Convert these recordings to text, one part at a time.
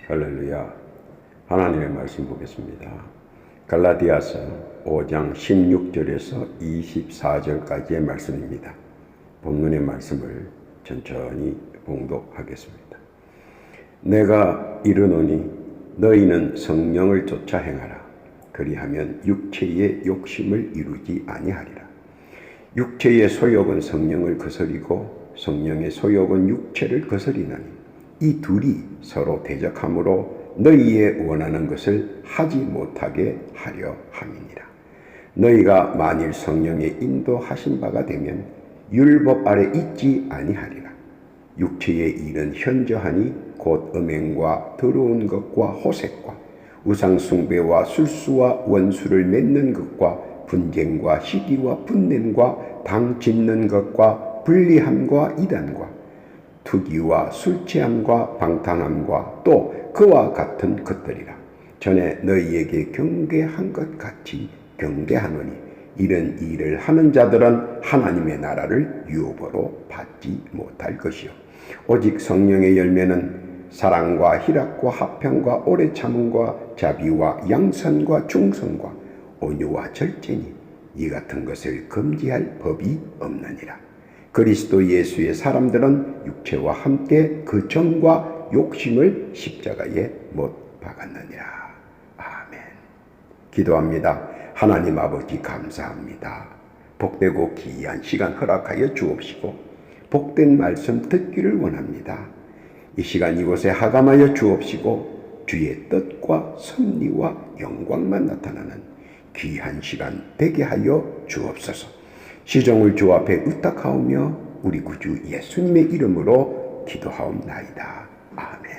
할렐루야. 하나님의 말씀 보겠습니다. 갈라디아서 5장 16절에서 24절까지의 말씀입니다. 본문의 말씀을 천천히 봉독하겠습니다. 내가 이르노니 너희는 성령을 쫓아 행하라. 그리하면 육체의 욕심을 이루지 아니하리라. 육체의 소욕은 성령을 거스리고 성령의 소욕은 육체를 거스리나니 이 둘이 서로 대적하므로 너희의 원하는 것을 하지 못하게 하려 함이니라. 너희가 만일 성령의 인도하신 바가 되면 율법 아래 있지 아니하리라. 육체의 일은 현저하니 곧 음행과 더러운 것과 호색과 우상숭배와 술수와 원수를 맺는 것과 분쟁과 시기와 분냄과 당 짓는 것과 불리함과 이단과 투기와 술취함과 방탕함과 또 그와 같은 것들이라. 전에 너희에게 경계한 것 같이 경계하노니 이런 일을 하는 자들은 하나님의 나라를 유업으로 받지 못할 것이요 오직 성령의 열매는 사랑과 희락과 화평과 오래 참음과 자비와 양선과 중성과 온유와 절제니 이 같은 것을 금지할 법이 없느니라. 그리스도 예수의 사람들은 육체와 함께 그 정과 욕심을 십자가에 못 박았느니라. 아멘. 기도합니다. 하나님 아버지 감사합니다. 복되고 귀한 시간 허락하여 주옵시고 복된 말씀 듣기를 원합니다. 이 시간 이곳에 하감하여 주옵시고 주의 뜻과 섭리와 영광만 나타나는 귀한 시간 되게 하여 주옵소서. 시종을 주 앞에 의탁하오며 우리 구주 예수님의 이름으로 기도하옵나이다. 아멘.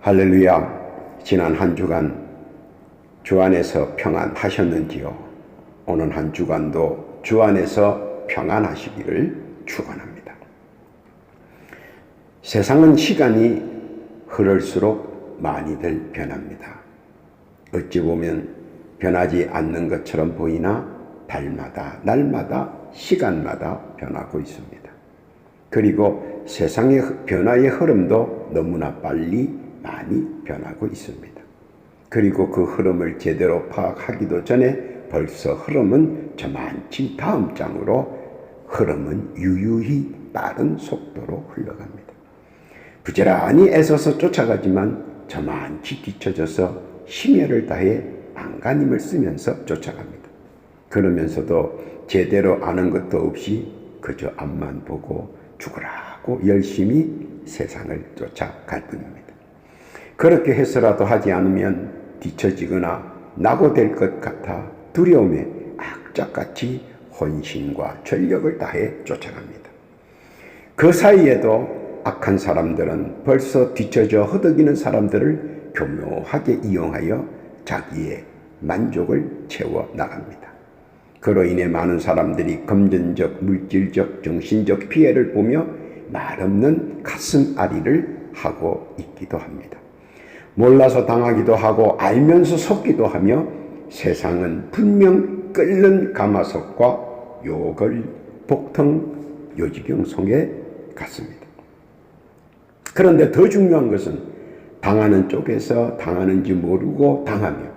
할렐루야. 지난 한 주간 주 안에서 평안하셨는지요? 오늘 한 주간도 주 안에서 평안하시기를 축원합니다. 세상은 시간이 흐를수록 많이들 변합니다. 어찌 보면 변하지 않는 것처럼 보이나 달마다 날마다 시간마다 변하고 있습니다. 그리고 세상의 변화의 흐름도 너무나 빨리 많이 변하고 있습니다. 그리고 그 흐름을 제대로 파악하기도 전에 벌써 흐름은 저만치 다음 장으로 흐름은 유유히 빠른 속도로 흘러갑니다. 부지런히 애써서 쫓아가지만 저만치 뒤처져서 심혈을 다해 안간힘을 쓰면서 쫓아갑니다. 그러면서도 제대로 아는 것도 없이 그저 앞만 보고 죽으라고 열심히 세상을 쫓아갈 뿐입니다. 그렇게 해서라도 하지 않으면 뒤처지거나 낙오될 것 같아 두려움에 악착같이 혼신과 전력을 다해 쫓아갑니다. 그 사이에도 악한 사람들은 벌써 뒤처져 허덕이는 사람들을 교묘하게 이용하여 자기의 만족을 채워 나갑니다. 그로 인해 많은 사람들이 금전적, 물질적, 정신적 피해를 보며 말없는 가슴 앓이를 하고 있기도 합니다. 몰라서 당하기도 하고 알면서 속기도 하며 세상은 분명 끓는 가마솥과 요걸 복통 요지경 속에 갔습니다. 그런데 더 중요한 것은 당하는 쪽에서 당하는지 모르고 당하며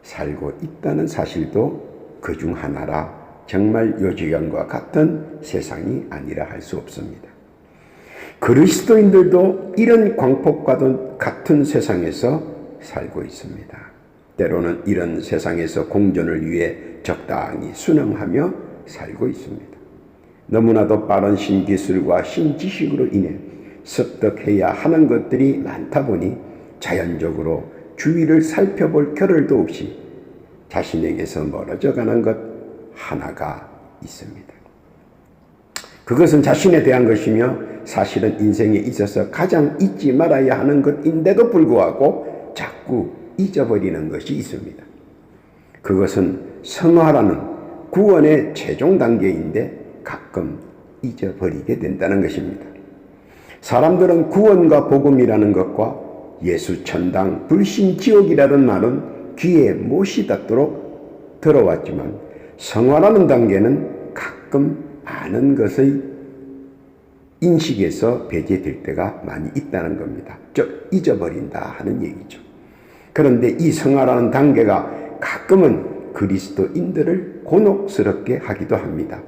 살고 있다는 사실도 그중 하나라 정말 요지경과 같은 세상이 아니라 할 수 없습니다. 그리스도인들도 이런 광폭과도 같은 세상에서 살고 있습니다. 때로는 이런 세상에서 공존을 위해 적당히 순응하며 살고 있습니다. 너무나도 빠른 신기술과 신지식으로 인해 습득해야 하는 것들이 많다 보니 자연적으로 주위를 살펴볼 겨를도 없이 자신에게서 멀어져 가는 것 하나가 있습니다. 그것은 자신에 대한 것이며 사실은 인생에 있어서 가장 잊지 말아야 하는 것인데도 불구하고 자꾸 잊어버리는 것이 있습니다. 그것은 성화라는 구원의 최종 단계인데 가끔 잊어버리게 된다는 것입니다. 사람들은 구원과 복음이라는 것과 예수 천당 불신 지옥이라는 말은 귀에 못이 닿도록 들어왔지만 성화라는 단계는 가끔 아는 것의 인식에서 배제될 때가 많이 있다는 겁니다. 즉 잊어버린다 하는 얘기죠. 그런데 이 성화라는 단계가 가끔은 그리스도인들을 곤혹스럽게 하기도 합니다.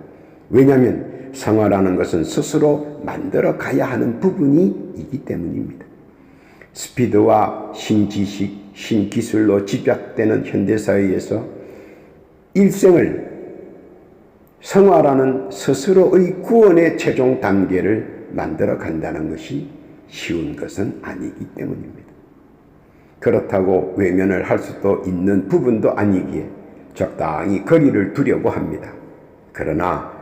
왜냐하면 성화라는 것은 스스로 만들어 가야 하는 부분이 있기 때문입니다. 스피드와 신지식, 신기술로 집약되는 현대사회에서 일생을 성화라는 스스로의 구원의 최종 단계를 만들어 간다는 것이 쉬운 것은 아니기 때문입니다. 그렇다고 외면을 할 수도 있는 부분도 아니기에 적당히 거리를 두려고 합니다. 그러나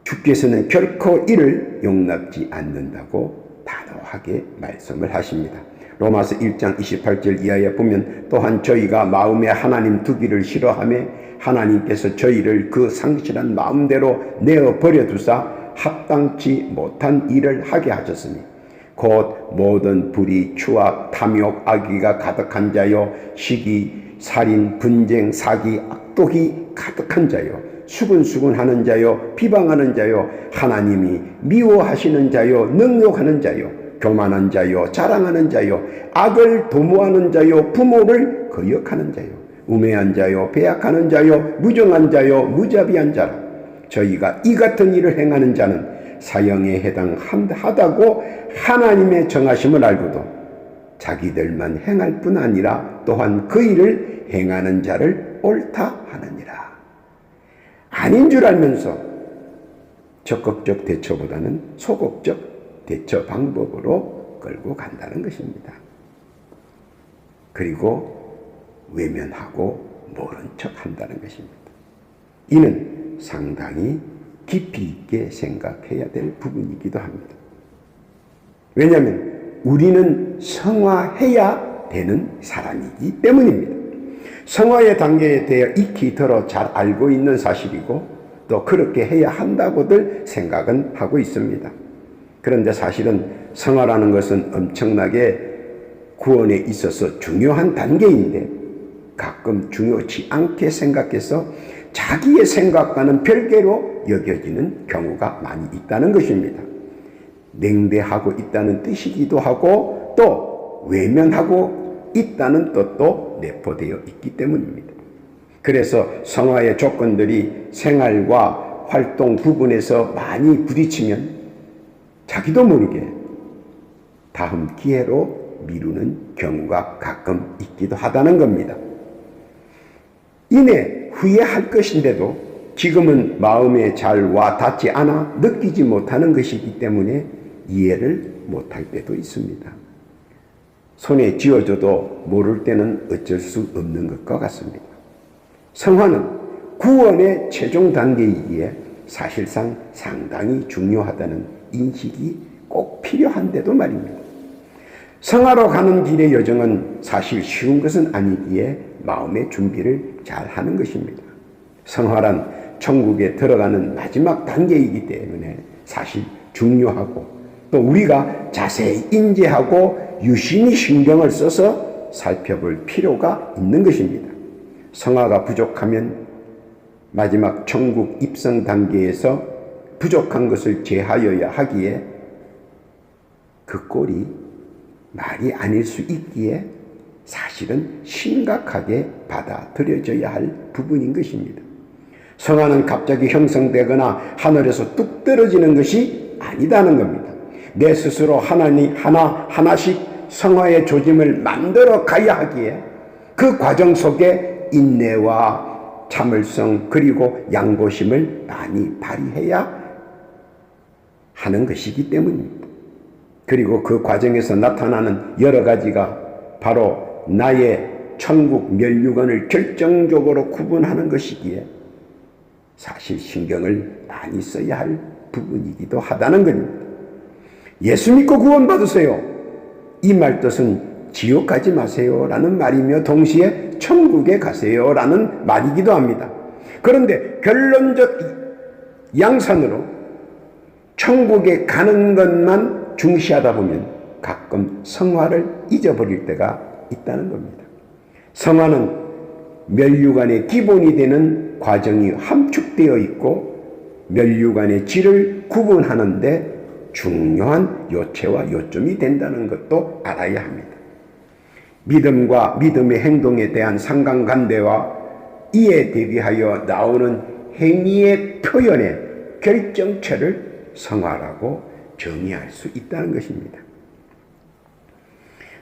주께서는 결코 이를 용납지 않는다고 단호하게 말씀을 하십니다. 로마서 1장 28절 이하에 보면 또한 저희가 마음에 하나님 두기를 싫어하며 하나님께서 저희를 그 상실한 마음대로 내어버려 두사 합당치 못한 일을 하게 하셨으니 곧 모든 불의, 추악, 탐욕, 악의가 가득한 자요 시기, 살인, 분쟁, 사기, 악독이 가득한 자요 수근수근하는 자요 비방하는 자요 하나님이 미워하시는 자요 능욕하는 자요 교만한 자요 자랑하는 자요 악을 도모하는 자요 부모를 거역하는 자요 우매한 자요 배약하는 자요 무정한 자요 무자비한 자라. 저희가 이 같은 일을 행하는 자는 사형에 해당하다고 하나님의 정하심을 알고도 자기들만 행할 뿐 아니라 또한 그 일을 행하는 자를 옳다 하느니라. 아닌 줄 알면서 적극적 대처보다는 소극적 대처 방법으로 끌고 간다는 것입니다. 그리고 외면하고 모른 척 한다는 것입니다. 이는 상당히 깊이 있게 생각해야 될 부분이기도 합니다. 왜냐하면 우리는 성화해야 되는 사람이기 때문입니다. 성화의 단계에 대해 익히 들어 잘 알고 있는 사실이고 또 그렇게 해야 한다고들 생각은 하고 있습니다. 그런데 사실은 성화라는 것은 엄청나게 구원에 있어서 중요한 단계인데 가끔 중요치 않게 생각해서 자기의 생각과는 별개로 여겨지는 경우가 많이 있다는 것입니다. 냉대하고 있다는 뜻이기도 하고 또 외면하고 있다는 뜻도 내포되어 있기 때문입니다. 그래서 성화의 조건들이 생활과 활동 부분에서 많이 부딪히면 자기도 모르게 다음 기회로 미루는 경우가 가끔 있기도 하다는 겁니다. 이내 후회할 것인데도 지금은 마음에 잘 와 닿지 않아 느끼지 못하는 것이기 때문에 이해를 못할 때도 있습니다. 손에 쥐어줘도 모를 때는 어쩔 수 없는 것과 같습니다. 성화는 구원의 최종 단계이기에 사실상 상당히 중요하다는 인식이 꼭 필요한데도 말입니다. 성화로 가는 길의 여정은 사실 쉬운 것은 아니기에 마음의 준비를 잘 하는 것입니다. 성화란 천국에 들어가는 마지막 단계이기 때문에 사실 중요하고 또 우리가 자세히 인지하고 유심히 신경을 써서 살펴볼 필요가 있는 것입니다. 성화가 부족하면 마지막 천국 입성 단계에서 부족한 것을 제하여야 하기에 그 꼴이 말이 아닐 수 있기에 사실은 심각하게 받아들여져야 할 부분인 것입니다. 성화는 갑자기 형성되거나 하늘에서 뚝 떨어지는 것이 아니다는 겁니다. 내 스스로 하나씩 성화의 조짐을 만들어 가야 하기에 그 과정 속에 인내와 참을성 그리고 양보심을 많이 발휘해야 하는 것이기 때문입니다. 그리고 그 과정에서 나타나는 여러 가지가 바로 나의 천국 멸류관을 결정적으로 구분하는 것이기에 사실 신경을 많이 써야 할 부분이기도 하다는 겁니다. 예수 믿고 구원받으세요. 이 말 뜻은 지옥 가지 마세요 라는 말이며 동시에 천국에 가세요 라는 말이기도 합니다. 그런데 결론적 양산으로 천국에 가는 것만 중시하다 보면 가끔 성화를 잊어버릴 때가 있다는 겁니다. 성화는 멸류관의 기본이 되는 과정이 함축되어 있고 멸류관의 질을 구분하는데 중요한 요체와 요점이 된다는 것도 알아야 합니다. 믿음과 믿음의 행동에 대한 상관관계와 이에 대비하여 나오는 행위의 표현의 결정체를 성화라고 정의할 수 있다는 것입니다.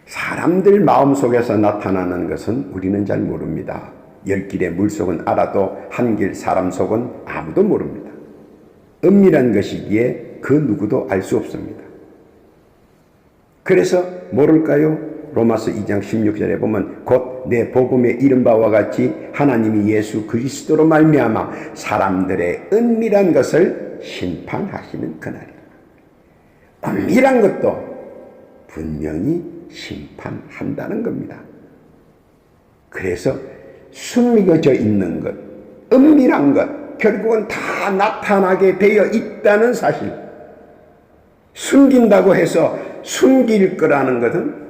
사람들 마음속에서 나타나는 것은 우리는 잘 모릅니다. 열 길의 물속은 알아도 한 길 사람 속은 아무도 모릅니다. 은밀한 것이기에 그 누구도 알 수 없습니다. 그래서 모를까요? 로마서 2장 16절에 보면 곧 내 복음에 이른 바와 같이 하나님이 예수 그리스도로 말미암아 사람들의 은밀한 것을 심판하시는 그날이라. 은밀한 것도 분명히 심판한다는 겁니다. 그래서 숨겨져 있는 것, 은밀한 것, 결국은 다 나타나게 되어 있다는 사실. 숨긴다고 해서 숨길 거라는 것은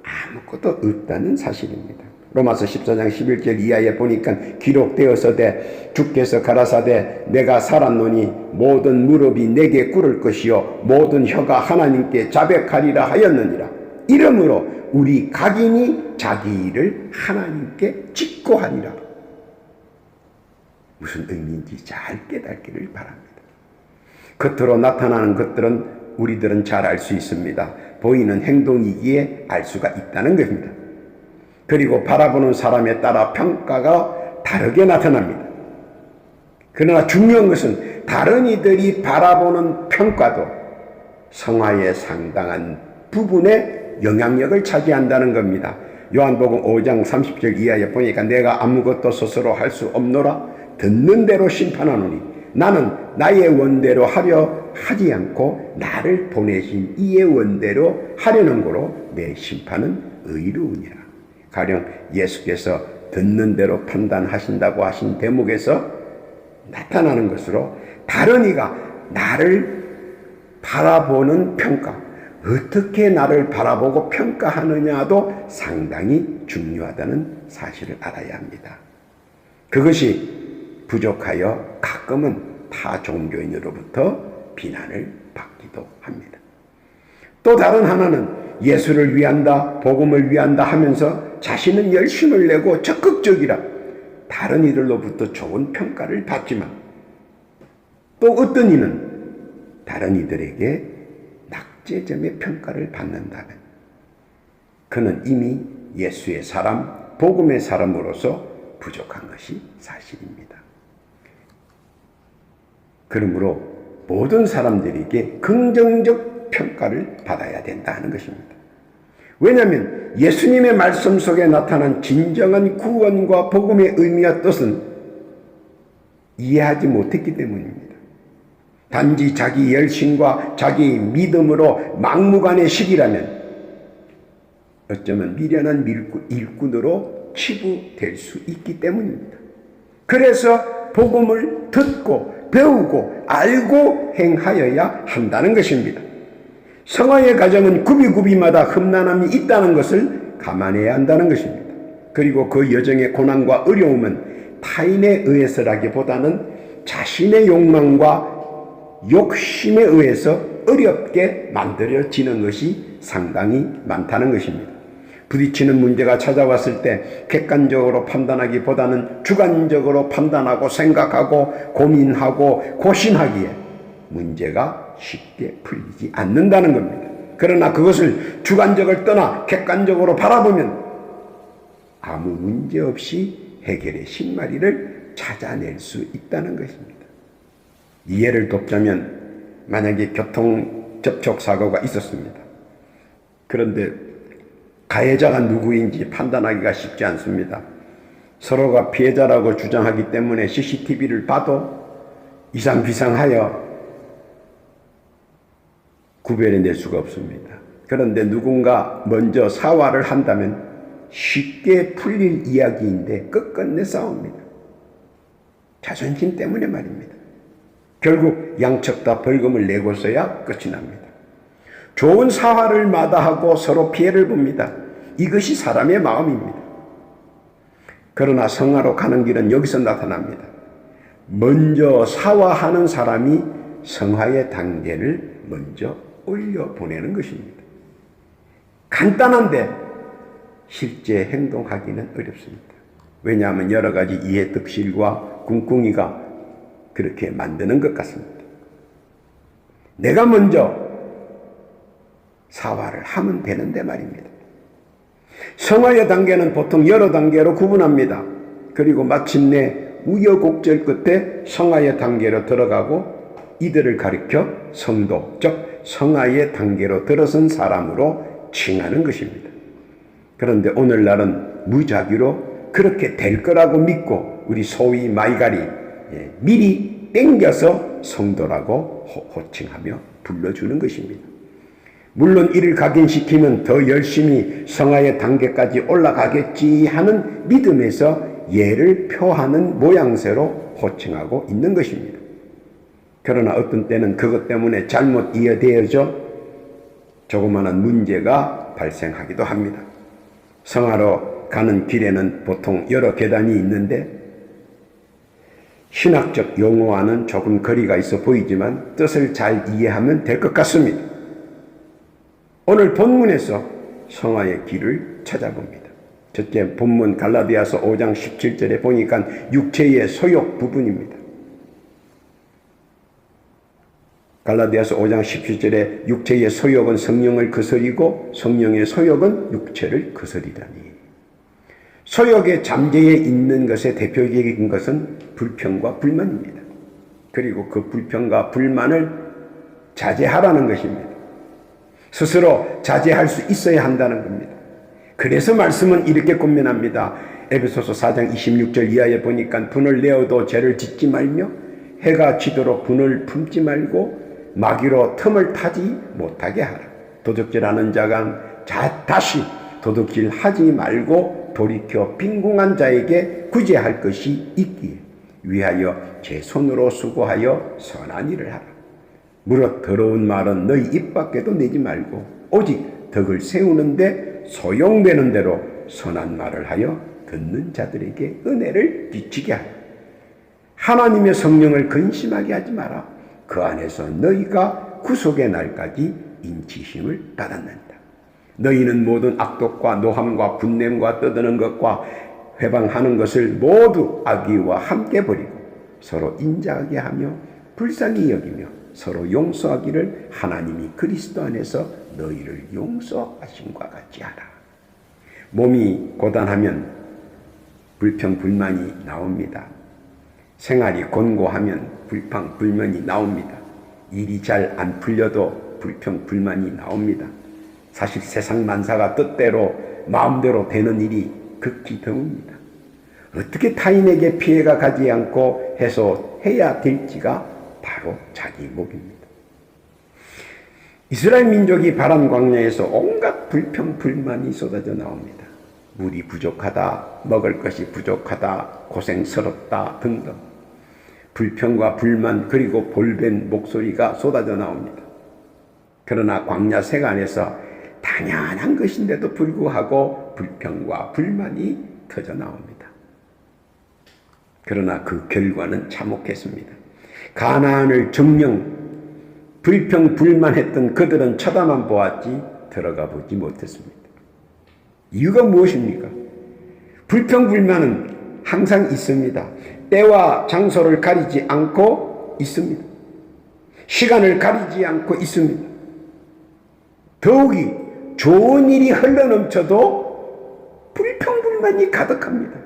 아무것도 없다는 사실입니다. 로마서 14장 11절 이하에 보니까 기록되어서되 주께서 가라사대 내가 살았노니 모든 무릎이 내게 꿇을 것이요 모든 혀가 하나님께 자백하리라 하였느니라. 이러므로 우리 각인이 자기 일을 하나님께 직고하리라. 무슨 의미인지 잘 깨닫기를 바랍니다. 겉으로 나타나는 것들은 우리들은 잘 알 수 있습니다. 보이는 행동이기에 알 수가 있다는 것입니다. 그리고 바라보는 사람에 따라 평가가 다르게 나타납니다. 그러나 중요한 것은 다른 이들이 바라보는 평가도 성화의 상당한 부분에 영향력을 차지한다는 겁니다. 요한복음 5장 30절 이하에 보니까 내가 아무것도 스스로 할 수 없노라 듣는 대로 심판하노니 나는 나의 원대로 하려 하지 않고 나를 보내신 이의 원대로 하려는 거로 내 심판은 의로우니라. 가령 예수께서 듣는 대로 판단하신다고 하신 대목에서 나타나는 것으로 다른 이가 나를 바라보는 평가, 어떻게 나를 바라보고 평가하느냐도 상당히 중요하다는 사실을 알아야 합니다. 그것이 부족하여 가끔은 타 종교인으로부터 비난을 받기도 합니다. 또 다른 하나는 예수를 위한다, 복음을 위한다 하면서 자신은 열심을 내고 적극적이라 다른 이들로부터 좋은 평가를 받지만 또 어떤 이는 다른 이들에게 낙제점의 평가를 받는다면 그는 이미 예수의 사람, 복음의 사람으로서 부족한 것이 사실입니다. 그러므로 모든 사람들에게 긍정적 평가를 받아야 된다는 것입니다. 왜냐하면 예수님의 말씀 속에 나타난 진정한 구원과 복음의 의미와 뜻은 이해하지 못했기 때문입니다. 단지 자기 열심과 자기 믿음으로 막무가내식이라면 어쩌면 미련한 일꾼으로 치부될 수 있기 때문입니다. 그래서 복음을 듣고 배우고 알고 행하여야 한다는 것입니다. 성화의 과정은 구비구비마다 흠난함이 있다는 것을 감안해야 한다는 것입니다. 그리고 그 여정의 고난과 어려움은 타인에 의해서라기보다는 자신의 욕망과 욕심에 의해서 어렵게 만들어지는 것이 상당히 많다는 것입니다. 부딪히는 문제가 찾아왔을 때 객관적으로 판단하기보다는 주관적으로 판단하고 생각하고 고민하고 고심하기에 문제가 쉽게 풀리지 않는다는 겁니다. 그러나 그것을 주관적을 떠나 객관적으로 바라보면 아무 문제 없이 해결의 신마리를 찾아낼 수 있다는 것입니다. 이 예를 돕자면 만약에 교통 접촉 사고가 있었습니다. 그런데 가해자가 누구인지 판단하기가 쉽지 않습니다. 서로가 피해자라고 주장하기 때문에 CCTV를 봐도 이상비상하여 구별해낼 수가 없습니다. 그런데 누군가 먼저 사과를 한다면 쉽게 풀릴 이야기인데 끝끝내 싸웁니다. 자존심 때문에 말입니다. 결국 양측 다 벌금을 내고서야 끝이 납니다. 좋은 사화를 마다하고 서로 피해를 봅니다. 이것이 사람의 마음입니다. 그러나 성화로 가는 길은 여기서 나타납니다. 먼저 사화하는 사람이 성화의 단계를 먼저 올려보내는 것입니다. 간단한데 실제 행동하기는 어렵습니다. 왜냐하면 여러 가지 이해득실과 궁궁이가 그렇게 만드는 것 같습니다. 내가 먼저 사화를 하면 되는데 말입니다. 성화의 단계는 보통 여러 단계로 구분합니다. 그리고 마침내 우여곡절 끝에 성화의 단계로 들어가고 이들을 가리켜 성도, 즉 성화의 단계로 들어선 사람으로 칭하는 것입니다. 그런데 오늘날은 무작위로 그렇게 될 거라고 믿고 우리 소위 마이가리 미리 땡겨서 성도라고 호칭하며 불러주는 것입니다. 물론 이를 각인시키면 더 열심히 성화의 단계까지 올라가겠지 하는 믿음에서 예를 표하는 모양새로 호칭하고 있는 것입니다. 그러나 어떤 때는 그것 때문에 잘못 이해되어져 조그마한 문제가 발생하기도 합니다. 성화로 가는 길에는 보통 여러 계단이 있는데 신학적 용어와는 조금 거리가 있어 보이지만 뜻을 잘 이해하면 될 것 같습니다. 오늘 본문에서 성화의 길을 찾아봅니다. 첫째 본문 갈라디아서 5장 17절에 보니까 육체의 소욕 부분입니다. 갈라디아서 5장 17절에 육체의 소욕은 성령을 거스리고 성령의 소욕은 육체를 거스리다니. 소욕의 잠재에 있는 것의 대표적인 것은 불평과 불만입니다. 그리고 그 불평과 불만을 자제하라는 것입니다. 스스로 자제할 수 있어야 한다는 겁니다. 그래서 말씀은 이렇게 권면합니다. 에베소서 4장 26절 이하에 보니까 분을 내어도 죄를 짓지 말며 해가 지도록 분을 품지 말고 마귀로 틈을 타지 못하게 하라. 도둑질하는 자가 다시 도둑질 하지 말고 돌이켜 빈궁한 자에게 구제할 것이 있기에 위하여 제 손으로 수고하여 선한 일을 하라. 무릇 더러운 말은 너희 입 밖에도 내지 말고 오직 덕을 세우는데 소용되는 대로 선한 말을 하여 듣는 자들에게 은혜를 비치게 하라. 하나님의 성령을 근심하게 하지 마라. 그 안에서 너희가 구속의 날까지 인치심을 받았느니라. 너희는 모든 악독과 노함과 분냄과 떠드는 것과 회방하는 것을 모두 악의와 함께 버리고 서로 인자하게 하며 불쌍히 여기며 서로 용서하기를 하나님이 그리스도 안에서 너희를 용서하심과 같이 하라. 몸이 고단하면 불평불만이 나옵니다. 생활이 곤고하면 불평불만이 나옵니다. 일이 잘 안 풀려도 불평불만이 나옵니다. 사실 세상 만사가 뜻대로 마음대로 되는 일이 극히 드뭅니다. 어떻게 타인에게 피해가 가지 않고 해소해야 될지가 바로 자기 몫입니다. 이스라엘 민족이 바람 광야에서 온갖 불평불만이 쏟아져 나옵니다. 물이 부족하다, 먹을 것이 부족하다, 고생스럽다 등등 불평과 불만 그리고 볼벤 목소리가 쏟아져 나옵니다. 그러나 광야 생활에서 당연한 것인데도 불구하고 불평과 불만이 터져 나옵니다. 그러나 그 결과는 참혹했습니다. 가나안을 정령 불평불만했던 그들은 쳐다만 보았지 들어가 보지 못했습니다. 이유가 무엇입니까? 불평불만은 항상 있습니다. 때와 장소를 가리지 않고 있습니다. 시간을 가리지 않고 있습니다. 더욱이 좋은 일이 흘러넘쳐도 불평불만이 가득합니다.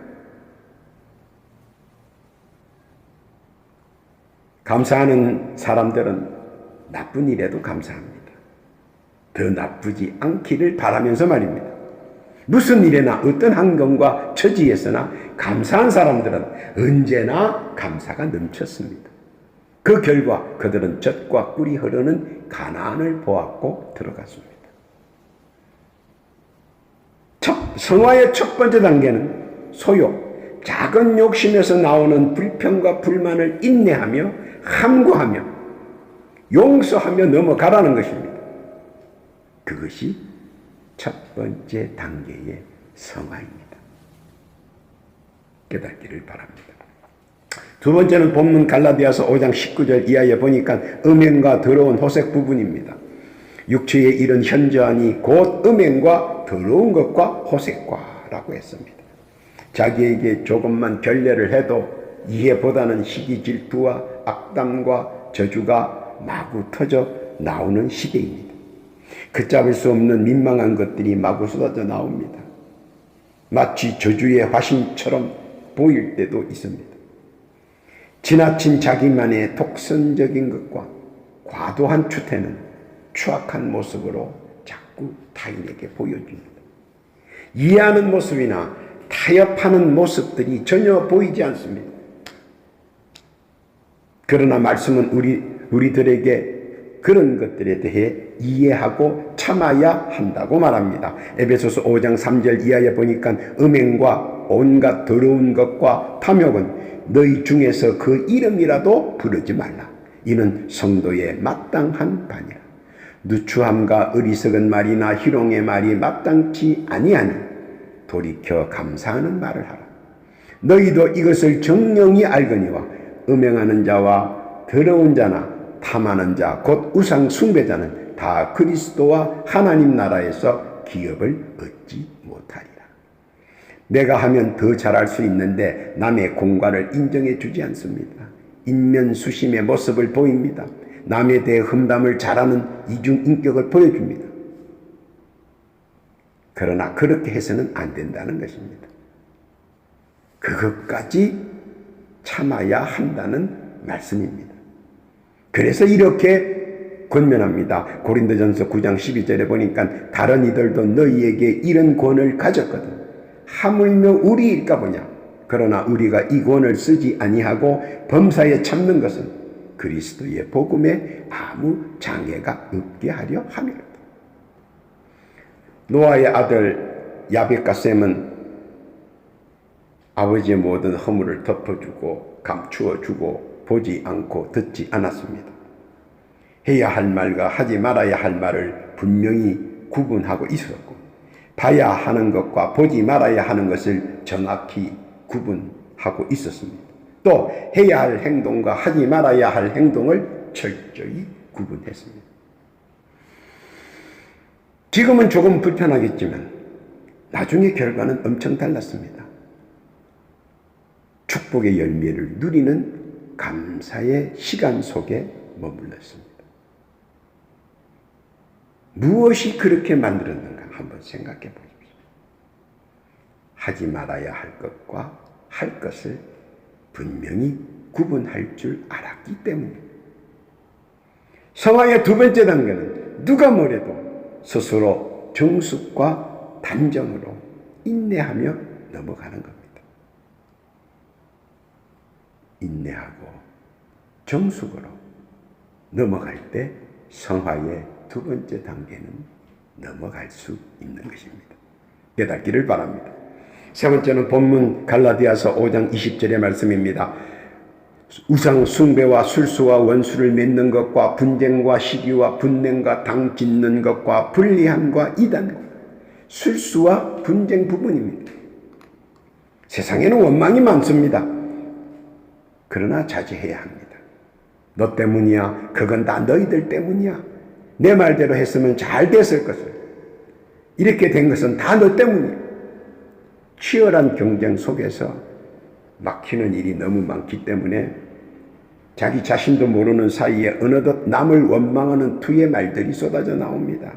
감사하는 사람들은 나쁜 일에도 감사합니다. 더 나쁘지 않기를 바라면서 말입니다. 무슨 일에나 어떤 환경과 처지에서나 감사한 사람들은 언제나 감사가 넘쳤습니다. 그 결과 그들은 젖과 꿀이 흐르는 가나안을 보았고 들어갔습니다. 성화의 첫 번째 단계는 소욕, 작은 욕심에서 나오는 불평과 불만을 인내하며 함구하며 용서하며 넘어가라는 것입니다. 그것이 첫 번째 단계의 성화입니다. 깨닫기를 바랍니다. 두 번째는 본문 갈라디아서 5장 19절 이하에 보니까 음행과 더러운 호색 부분입니다. 육체의 일은 현저하니 곧 음행과 더러운 것과 호색과라고 했습니다. 자기에게 조금만 결례를 해도 이해보다는 시기 질투와 악담과 저주가 마구 터져 나오는 시대입니다. 걷잡을 수 없는 민망한 것들이 마구 쏟아져 나옵니다. 마치 저주의 화신처럼 보일 때도 있습니다. 지나친 자기만의 독선적인 것과 과도한 추태는 추악한 모습으로 자꾸 타인에게 보여줍니다. 이해하는 모습이나 타협하는 모습들이 전혀 보이지 않습니다. 그러나 말씀은 우리들에게 그런 것들에 대해 이해하고 참아야 한다고 말합니다. 에베소서 5장 3절 이하에 보니까 음행과 온갖 더러운 것과 탐욕은 너희 중에서 그 이름이라도 부르지 말라. 이는 성도의 마땅한 바니라. 누추함과 어리석은 말이나 희롱의 말이 마땅치 아니하니 돌이켜 감사하는 말을 하라. 너희도 이것을 정령이 알거니와 음행하는 자와 더러운 자나 탐하는 자 곧 우상 숭배자는 다 그리스도와 하나님 나라에서 기업을 얻지 못하리라. 내가 하면 더 잘할 수 있는데 남의 공과를 인정해 주지 않습니다. 인면수심의 모습을 보입니다. 남에 대해 험담을 잘하는 이중인격을 보여줍니다. 그러나 그렇게 해서는 안 된다는 것입니다. 그것까지 참아야 한다는 말씀입니다. 그래서 이렇게 권면합니다. 고린도전서 9장 12절에 보니까 다른 이들도 너희에게 이런 권을 가졌거든. 하물며 우리일까 보냐. 그러나 우리가 이 권을 쓰지 아니하고 범사에 참는 것은 그리스도의 복음에 아무 장애가 없게 하려 함이로다. 노아의 아들 야벳과 셈은 아버지의 모든 허물을 덮어주고 감추어주고 보지 않고 듣지 않았습니다. 해야 할 말과 하지 말아야 할 말을 분명히 구분하고 있었고 봐야 하는 것과 보지 말아야 하는 것을 정확히 구분하고 있었습니다. 또 해야 할 행동과 하지 말아야 할 행동을 철저히 구분했습니다. 지금은 조금 불편하겠지만 나중에 결과는 엄청 달랐습니다. 축복의 열매를 누리는 감사의 시간 속에 머물렀습니다. 무엇이 그렇게 만들었는가 한번 생각해 보십시오. 하지 말아야 할 것과 할 것을 분명히 구분할 줄 알았기 때문입니다. 성화의 두 번째 단계는 누가 뭐래도 스스로 정숙과 단정으로 인내하며 넘어가는 겁니다. 인내하고 정숙으로 넘어갈 때 성화의 두 번째 단계는 넘어갈 수 있는 것입니다. 깨닫기를 바랍니다. 세 번째는 본문 갈라디아서 5장 20절의 말씀입니다. 우상 숭배와 술수와 원수를 맺는 것과 분쟁과 시기와 분냉과 당 짓는 것과 불리함과 이단과 술수와 분쟁 부분입니다. 세상에는 원망이 많습니다. 그러나 자제해야 합니다. 너 때문이야. 그건 다 너희들 때문이야. 내 말대로 했으면 잘 됐을 것을. 이렇게 된 것은 다 너 때문이야. 치열한 경쟁 속에서 막히는 일이 너무 많기 때문에 자기 자신도 모르는 사이에 어느덧 남을 원망하는 투의 말들이 쏟아져 나옵니다.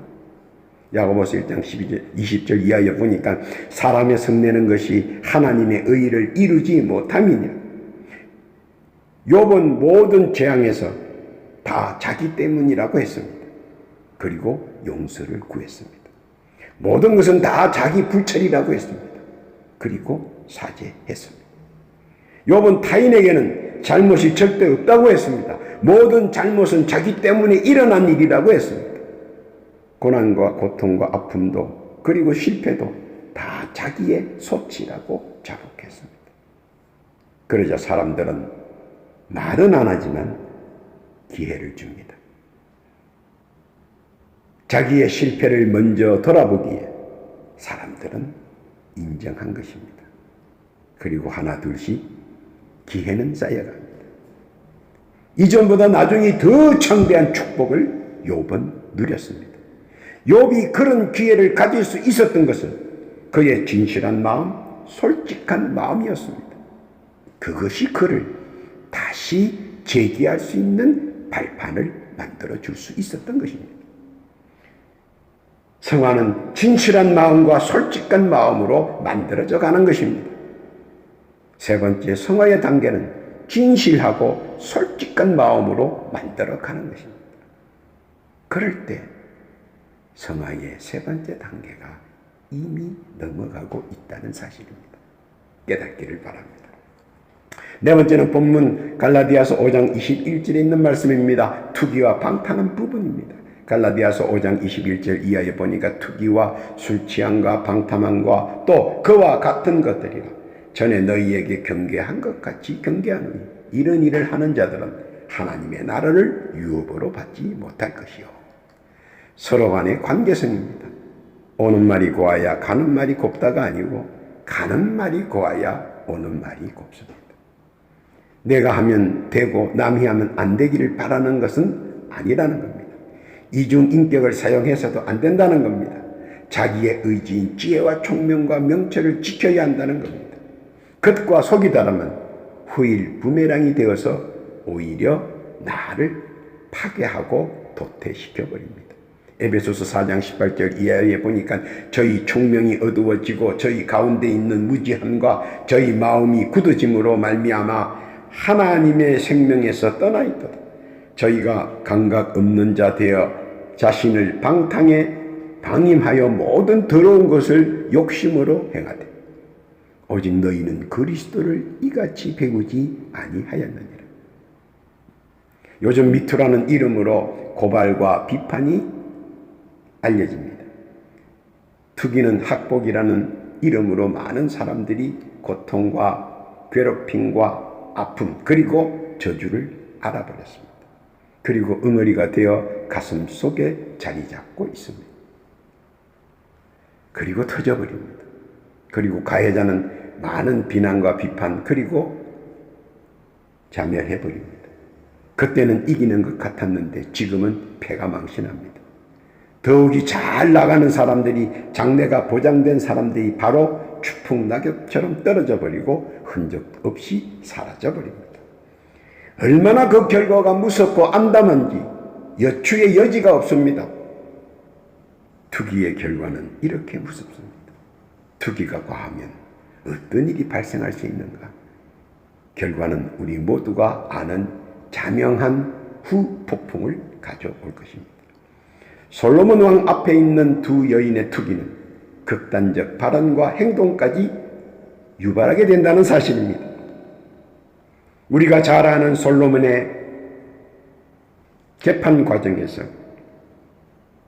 야고보서 1장 20절 이하에 보니까 사람의 성내는 것이 하나님의 의를 이루지 못함이냐. 욥은 모든 재앙에서 다 자기 때문이라고 했습니다. 그리고 용서를 구했습니다. 모든 것은 다 자기 불철이라고 했습니다. 그리고 사죄했습니다. 욥은 타인에게는 잘못이 절대 없다고 했습니다. 모든 잘못은 자기 때문에 일어난 일이라고 했습니다. 고난과 고통과 아픔도 그리고 실패도 다 자기의 소치라고 자복했습니다. 그러자 사람들은 말은 안 하지만 기회를 줍니다. 자기의 실패를 먼저 돌아보기에 사람들은 인정한 것입니다. 그리고 하나 둘씩 기회는 쌓여갑니다. 이전보다 나중에 더 창대한 축복을 욥은 누렸습니다. 욥이 그런 기회를 가질 수 있었던 것은 그의 진실한 마음, 솔직한 마음이었습니다. 그것이 그를 다시 재기할 수 있는 발판을 만들어 줄 수 있었던 것입니다. 성화는 진실한 마음과 솔직한 마음으로 만들어져 가는 것입니다. 세 번째 성화의 단계는 진실하고 솔직한 마음으로 만들어 가는 것입니다. 그럴 때 성화의 세 번째 단계가 이미 넘어가고 있다는 사실입니다. 깨닫기를 바랍니다. 네 번째는 본문 갈라디아서 5장 21절에 있는 말씀입니다. 투기와 방탕한 부분입니다. 갈라디아서 5장 21절 이하에 보니까 투기와 술취함과 방탕함과 또 그와 같은 것들이라 전에 너희에게 경계한 것 같이 경계하노니 이런 일을 하는 자들은 하나님의 나라를 유업으로 받지 못할 것이요. 서로 간의 관계성입니다. 오는 말이 고와야 가는 말이 곱다가 아니고 가는 말이 고와야 오는 말이 곱습니다. 내가 하면 되고 남이 하면 안 되기를 바라는 것은 아니라는 겁니다. 이중인격을 사용해서도 안 된다는 겁니다. 자기의 의지인 지혜와 총명과 명철을 지켜야 한다는 겁니다. 겉과 속이 다르면 후일 부메랑이 되어서 오히려 나를 파괴하고 도태시켜버립니다. 에베소서 4장 18절 이하에 보니까 저희 총명이 어두워지고 저희 가운데 있는 무지함과 저희 마음이 굳어짐으로 말미암아 하나님의 생명에서 떠나 있도다. 저희가 감각 없는 자 되어 자신을 방탕에 방임하여 모든 더러운 것을 욕심으로 행하되 오직 너희는 그리스도를 이같이 배우지 아니하였느니라. 요즘 미투라는 이름으로 고발과 비판이 알려집니다. 투기는 학복이라는 이름으로 많은 사람들이 고통과 괴롭힘과 아픔 그리고 저주를 알아버렸습니다. 그리고 응어리가 되어 가슴 속에 자리 잡고 있습니다. 그리고 터져버립니다. 그리고 가해자는 많은 비난과 비판 그리고 자멸해버립니다. 그때는 이기는 것 같았는데 지금은 패가 망신합니다. 더욱이 잘 나가는 사람들이 장래가 보장된 사람들이 바로 추풍낙엽처럼 떨어져 버리고 흔적 없이 사라져 버립니다. 얼마나 그 결과가 무섭고 암담한지 여추의 여지가 없습니다. 투기의 결과는 이렇게 무섭습니다. 투기가 과하면 어떤 일이 발생할 수 있는가? 결과는 우리 모두가 아는 자명한 후폭풍을 가져올 것입니다. 솔로몬 왕 앞에 있는 두 여인의 투기는 극단적 발언과 행동까지 유발하게 된다는 사실입니다. 우리가 잘 아는 솔로몬의 재판 과정에서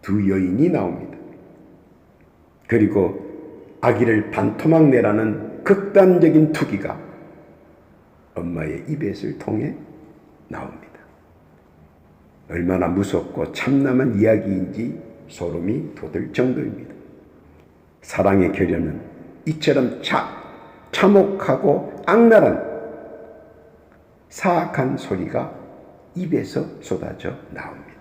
두 여인이 나옵니다. 그리고 아기를 반토막 내라는 극단적인 투기가 엄마의 입에서 통해 나옵니다. 얼마나 무섭고 참남한 이야기인지 소름이 돋을 정도입니다. 사랑의 결연은 이처럼 참혹하고 악랄한 사악한 소리가 입에서 쏟아져 나옵니다.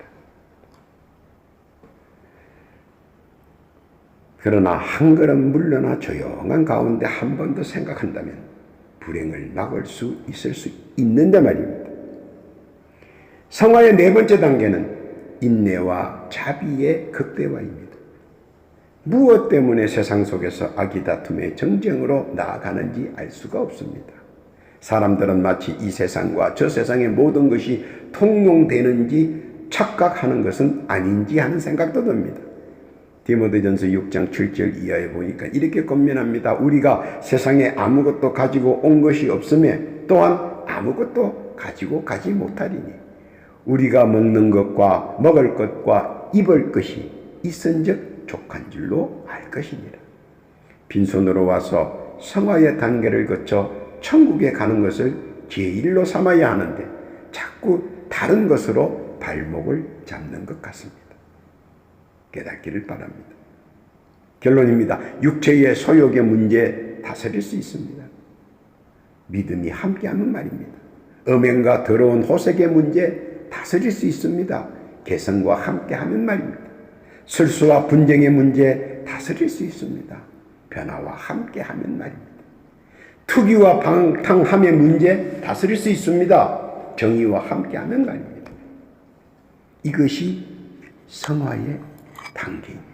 그러나 한 걸음 물러나 조용한 가운데 한 번 더 생각한다면 불행을 막을 수 있을 수 있는데 말입니다. 성화의 네 번째 단계는 인내와 자비의 극대화입니다. 무엇 때문에 세상 속에서 악의 다툼의 정쟁으로 나아가는지 알 수가 없습니다. 사람들은 마치 이 세상과 저 세상의 모든 것이 통용되는지 착각하는 것은 아닌지 하는 생각도 듭니다. 디모데전서 6장 7절 이하에 보니까 이렇게 권면합니다. 우리가 세상에 아무것도 가지고 온 것이 없음에 또한 아무것도 가지고 가지 못하리니 우리가 먹는 것과 먹을 것과 입을 것이 있은즉 족한 줄로 알 것이니라. 빈손으로 와서 성화의 단계를 거쳐 천국에 가는 것을 제일로 삼아야 하는데 자꾸 다른 것으로 발목을 잡는 것 같습니다. 깨닫기를 바랍니다. 결론입니다. 육체의 소욕의 문제 다스릴 수 있습니다. 믿음이 함께하는 말입니다. 음행과 더러운 호색의 문제 다스릴 수 있습니다. 개성과 함께하는 말입니다. 술수와 분쟁의 문제 다스릴 수 있습니다. 변화와 함께하는 말입니다. 투기와 방탕함의 문제 다스릴 수 있습니다. 정의와 함께하는 말입니다. 이것이 성화의 단계입니다.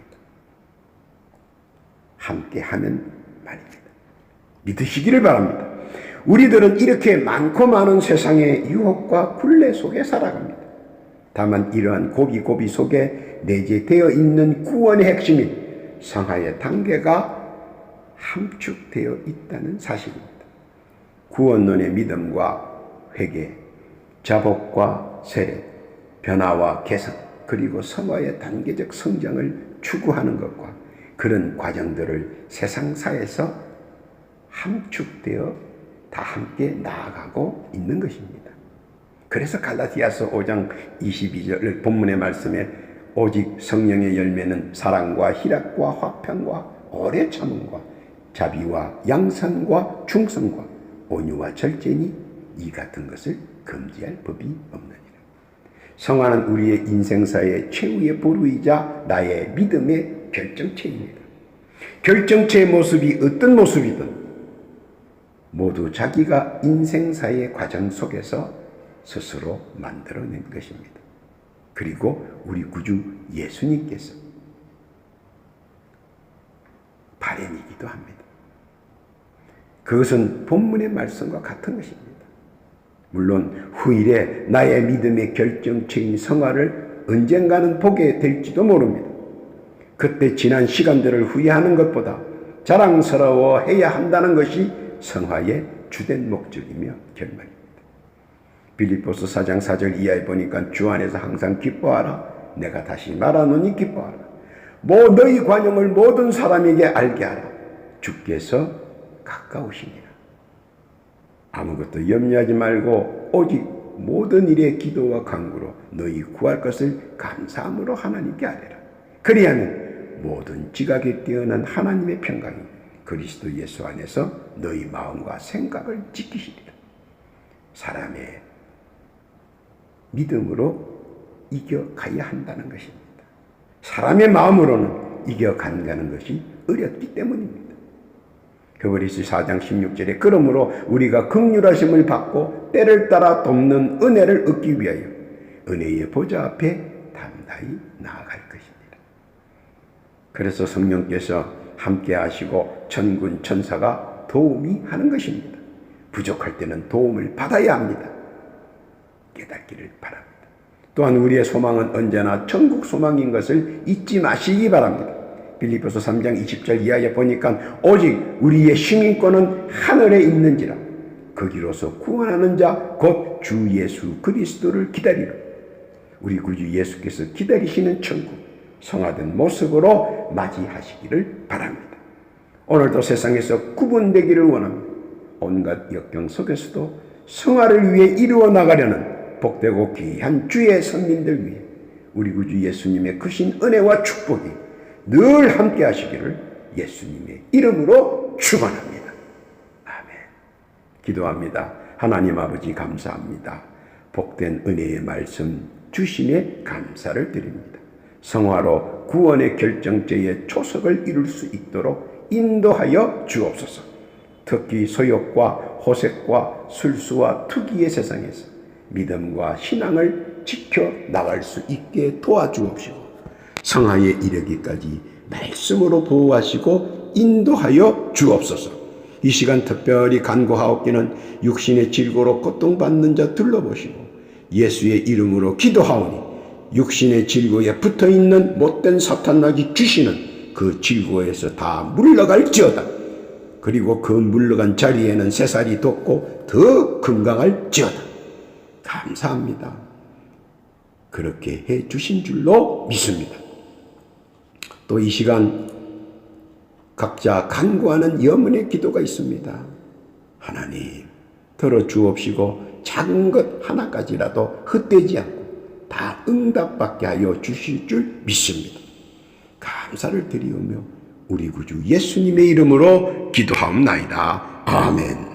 함께하는 말입니다. 믿으시기를 바랍니다. 우리들은 이렇게 많고 많은 세상의 유혹과 굴레 속에 살아갑니다. 다만 이러한 고비고비 속에 내재되어 있는 구원의 핵심인 성화의 단계가 함축되어 있다는 사실입니다. 구원론의 믿음과 회개, 자복과 세례, 변화와 개선, 그리고 성화의 단계적 성장을 추구하는 것과 그런 과정들을 세상사에서 함축되어 다 함께 나아가고 있는 것입니다. 그래서 갈라디아서 5장 22절 본문의 말씀에 오직 성령의 열매는 사랑과 희락과 화평과 오래 참음과 자비와 양선과 충성과 온유와 절제니 이 같은 것을 금지할 법이 없느니라. 성화는 우리의 인생사의 최후의 보루이자 나의 믿음의 결정체입니다. 결정체의 모습이 어떤 모습이든 모두 자기가 인생사의 과정 속에서 스스로 만들어낸 것입니다. 그리고 우리 구주 예수님께서 발현이기도 합니다. 그것은 본문의 말씀과 같은 것입니다. 물론 후일에 나의 믿음의 결정체인 성화를 언젠가는 보게 될지도 모릅니다. 그때 지난 시간들을 후회하는 것보다 자랑스러워해야 한다는 것이 성화의 주된 목적이며 결말입니다. 빌립보서 4장 4절 이하에 보니까 주 안에서 항상 기뻐하라. 내가 다시 말하노니 기뻐하라. 너희 관용을 모든 사람에게 알게 하라. 주께서 가까우시니라. 아무것도 염려하지 말고 오직 모든 일에 기도와 간구로 너희 구할 것을 감사함으로 하나님께 아뢰라. 그리하면 모든 지각에 뛰어난 하나님의 평강이 그리스도 예수 안에서 너희 마음과 생각을 지키시리라. 사람의 믿음으로 이겨가야 한다는 것입니다. 사람의 마음으로는 이겨간다는 것이 어렵기 때문입니다. 그리스도 4장 16절에 그러므로 우리가 긍휼하심을 받고 때를 따라 돕는 은혜를 얻기 위하여 은혜의 보좌 앞에 담대히 나아갈 것입니다. 그래서 성령께서 함께 하시고 천군 천사가 도움이 하는 것입니다. 부족할 때는 도움을 받아야 합니다. 깨닫기를 바랍니다. 또한 우리의 소망은 언제나 천국 소망인 것을 잊지 마시기 바랍니다. 빌립보서 3장 20절 이하에 보니까 오직 우리의 시민권은 하늘에 있는지라 거기로서 구원하는 자 곧 주 예수 그리스도를 기다리라. 우리 구주 예수께서 기다리시는 천국 성화된 모습으로 맞이하시기를 바랍니다. 오늘도 세상에서 구분되기를 원합니다. 온갖 역경 속에서도 성화를 위해 이루어 나가려는 복되고 귀한 주의 선민들 위해 우리 구주 예수님의 크신 은혜와 축복이 늘 함께 하시기를 예수님의 이름으로 축원합니다. 아멘. 기도합니다. 하나님 아버지 감사합니다. 복된 은혜의 말씀 주심에 감사를 드립니다. 성화로 구원의 결정체의 초석을 이룰 수 있도록 인도하여 주옵소서. 특히 소욕과 호색과 술수와 투기의 세상에서 믿음과 신앙을 지켜 나갈 수 있게 도와주옵시고 성화에 이르기까지 말씀으로 보호하시고 인도하여 주옵소서. 이 시간 특별히 간구하옵기는 육신의 질고로 고통받는 자 둘러보시고 예수의 이름으로 기도하오니 육신의 질고에 붙어있는 못된 사탄나기 주시는 그 질고에서 다 물러갈지어다. 그리고 그 물러간 자리에는 새살이 돋고 더 건강할지어다. 감사합니다. 그렇게 해 주신 줄로 믿습니다. 또 이 시간 각자 간구하는 염원의 기도가 있습니다. 하나님 들어주옵시고 작은 것 하나까지라도 헛되지 않고 다 응답받게 하여 주실 줄 믿습니다. 감사를 드리오며 우리 구주 예수님의 이름으로 기도하옵나이다. 아멘.